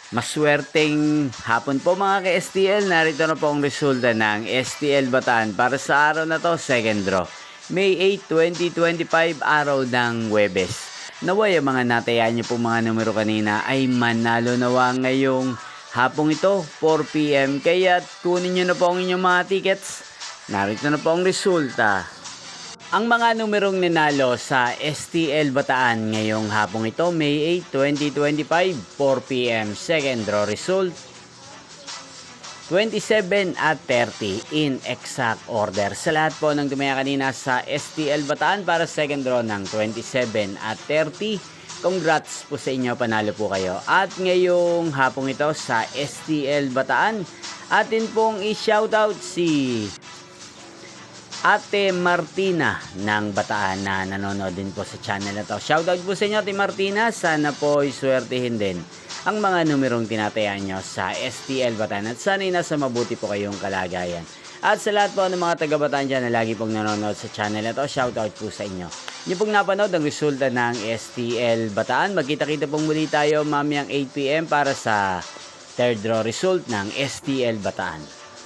Maswerteng hapon po mga ka-STL. Narito na po ang resulta ng STL Bataan para sa araw na to, second draw. May 8, 2025, araw ng Huwebes. Naway ang mga natayaan niyo po mga numero kanina ay manalo nawa ngayong hapong ito, 4 PM. Kaya kunin niyo na po ang inyong mga tickets. Narito na po ang resulta. Ang mga numerong ninalo sa STL Bataan ngayong hapong ito, May 8, 2025, 4 PM. Second draw result, 27 at 30 in exact order. Sa lahat po ng tumaya kanina sa STL Bataan para second draw ng 27 at 30, congrats po sa inyo, panalo po kayo. At ngayong hapong ito sa STL Bataan, atin pong i-shoutout si Ate Martina ng Bataan na nanonood din po sa channel na to. Shoutout po sa inyo, Ate Martina. Sana po iswertihin din ang mga numerong tinatayaan nyo sa STL Bataan at sana'y nasa mabuti po kayong kalagayan. At sa lahat po ng mga taga-Bataan dyan na lagi pong nanonood sa channel na to, shoutout po sa inyo. Nyo pong napanood ang resulta ng STL Bataan. Magkita-kita pong muli tayo mamayang 8 PM para sa third draw result ng STL Bataan.